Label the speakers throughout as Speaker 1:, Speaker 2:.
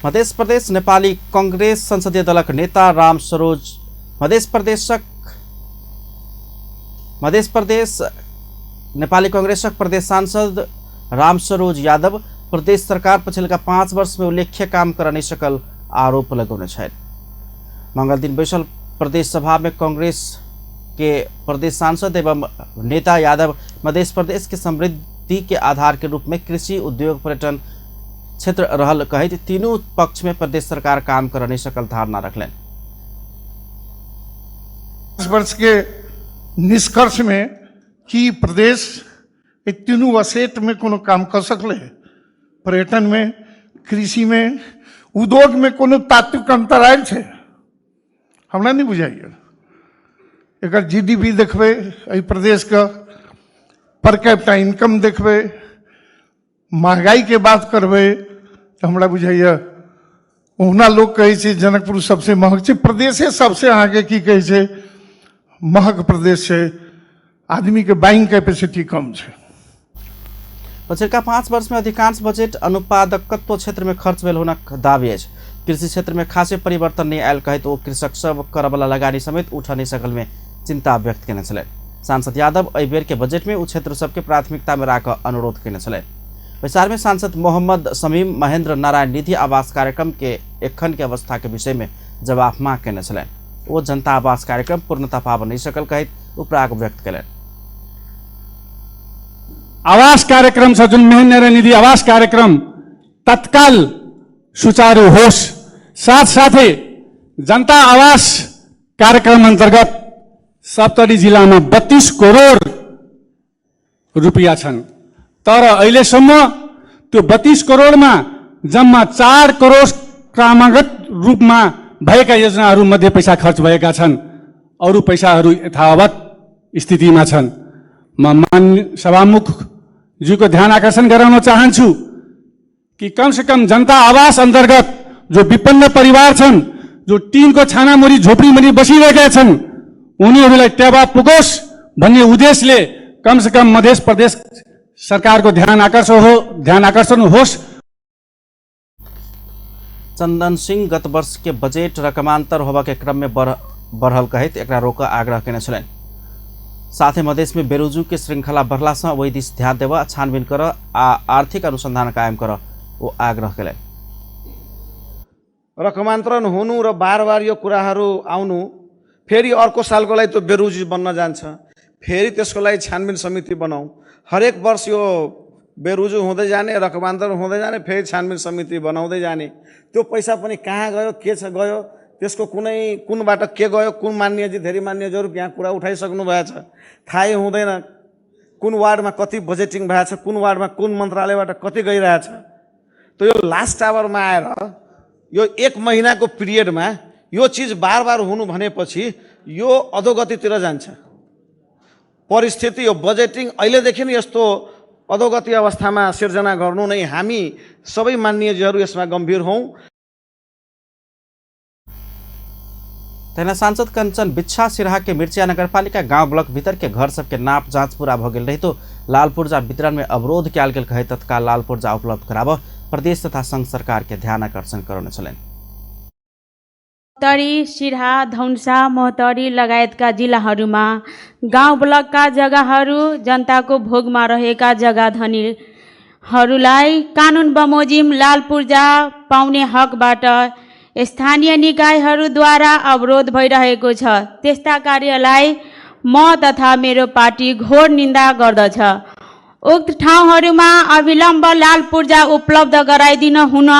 Speaker 1: मध्य प्रदेश नेपाली कांग्रेस संसदीय दलक नेता राम सरोज मध्य प्रदेश नेपाली कांग्रेसक प्रदेश सांसद राम सरोज यादव प्रदेश सरकार पछिल्का 5 वर्ष में उल्लेख्य काम कर नहीं सकल आरोप लगाउने छन्। मंगल दिन बैसल प्रदेश सभा में कांग्रेस के प्रदेश सांसद एवं नेता यादव मध्य प्रदेश के समृद्धि के आधार के रूप में कृषि, उद्योग, पर्यटन क्षेत्र रहल कहित तीनों पक्ष में प्रदेश सरकार काम कर नहीं सकल धारणा रखलें।
Speaker 2: इस वर्ष के निष्कर्ष में कि प्रदेश तीनों वसेट में कोनो काम कर सकले, पर्यटन में, कृषि में, उद्योग में कोनो तात्विक अंतर आयल छे हमरा नहीं बुझाइए। एक जीडीपी देखबे, एहि प्रदेश का पर कैपिटा इनकम देखबे, महंगाई के बात करबे तो हमरा बुझाइए ओहना लोग कहे छे जनकपुर सबसे महग छे, प्रदेशे सबसे आगे की कहे छे महग प्रदेश छे, आदमी के बाइंग कैपेसिटी कम छे।
Speaker 1: पछिल्का 5 वर्ष में अधिकांश बजेट अनुत्पादकत्व क्षेत्र में खर्च भेल होनक दावी अछि। कृषि क्षेत्र में खासे परिवर्तन नहीं आयल कहित ओ कृषक सब करबला लगानी समेत उठा नहीं सकल में चिंता व्यक्त केने छले। सांसद यादव एहि बेर के बजेट में उ क्षेत्र सबके प्राथमिकता में राख अनुरोध केने छले। बैसार में सांसद मोहम्मद शमीम महेंद्र नारायण निधि आवास कार्यक्रम के एखन के अवस्था के विषय में जवाब मांग केने छले। वो जनता आवास कार्यक्रम पूर्णता पाब नहीं सकल कहित उपराग व्यक्त करें।
Speaker 3: आवास कार्यक्रम छ जुन महेंद्र निधि आवास कार्यक्रम तत्काल सुचारू होस्। साथ साथै जनता आवास कार्यक्रम अंतर्गत सप्तरी जिला में 32 करोड़ रुपया छन्, तर अहिलेसम्म त्यो 32 करोड़ में जम्मा 4 करोड़ क्रमागत रूप में भएका योजनाहरू मध्ये पैसा खर्च भएका छन्, अरु पैसाहरू यथावत स्थितिमा छन्। म माननीय सभामुख जी को ध्यान आकर्षण गराउन चाहन्छु कि कम से कम जनता आवास अंतर्गत जो विपन्न परिवार छन्, जो टीनको छानामुरी झोपडीमुनि बसिरहेका छन्, उनीहरूलाई टेवा पुगोस् भन्ने उद्देश्यले कम से कम मध्य प्रदेश सरकार को ध्यान आकर्षण होस्।
Speaker 1: चंदन सिंह गत वर्ष के बजेट रकमांतर होबा के क्रम में बढ़ल कहित एकरा रोक आग्रह केने छलनि। साथ ही मधेश में बेरोजगारी के श्रृंखला बढ़ला से वही दिश ध्यान देवा, छानबीन कर आर्थिक अनुसंधान कायम कर वो आग्रह केले।
Speaker 4: रकमान्तरण हुनु र बार बार यो कुराहरू आउनु, फेरि अर्को सालको लागि त्यो बेरोजगारी बन्न जान्छ, फेरि त्यसको लागि छानबिन समिति बनाऊ। हरेक वर्ष यो बेरोजगारी हुँदै जाने, रकमान्तरण हुँदै जाने, फेरि छानबिन समिति बनाउँदै जाने। त्यो पैसा पनि कहाँ गयो, के छ गयो, त्यसको कुनबाट के गयो, कुन मान्यजी धेरै मान्यजहरू यहाँ कुरा उठाइसक्नु भएको छ, थाहै हुँदैन। कुन वार्डमा कति बजेटिङ भएको छ, कुन वार्डमा कुन मन्त्रालयबाट कति गइरहेछ। त यो लास्ट आवरमा आएर यो 1 महिनाको पिरियडमा यो चीज बार बार हुनु भनेपछि यो अधोगतितिर जान्छ परिस्थिति। यो बजेटिङ अहिलेदेखि नै यस्तो अधोगति अवस्थामा सिर्जना गर्नु नै हामी सबै मान्यजहरू यसमा गम्भीर हौं।
Speaker 1: तेना सांसद कंचन बिच्छा सिराहा के मिर्चिया नगरपालिका गांव ब्लॉक भीतर के घर सबके नाप जांच पूरा भ गेल रही तो लाल पूर्जा वितरण में अवरोध कयल गेल कहे तत्काल लाल पूर्जा उपलब्ध कराब प्रदेश तथा संघ सरकार के ध्यान आकर्षण कराउने छलनि।
Speaker 5: तरी, सिराहा, धौन्सा, मोहतरी लगायतका जिल्लाहरूमा गाउँ ब्लकका जग्गाहरू जनताको भोगमा रहेका जग्गा धनीहरूलाई कानुन बमोजिम लाल पूर्जा पाउने हकबाट स्थानीय निकायहरूद्वारा अवरोध भइरहेको छ। त्यस्ता कार्यलाई म तथा मेरो पार्टी घोर निन्दा गर्दछ। उक्त ठाउँहरूमा अविलम्ब लाल पूर्जा उपलब्ध गराइदिन हुन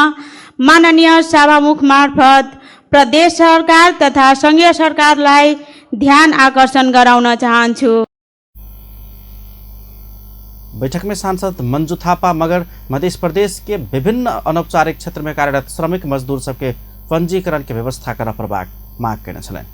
Speaker 5: माननीय सभामुख मार्फत प्रदेश सरकार तथा संघीय सरकारलाई ध्यान आकर्षण गराउन चाहन्छु।
Speaker 1: बैठक में सांसद मंजू थापा मगर मध्य प्रदेश के विभिन्न अनौपचारिक क्षेत्र में कार्यरत श्रमिक मजदूर सबके पंजीकरण के व्यवस्था कर प्रभाग मांग करने छलनि।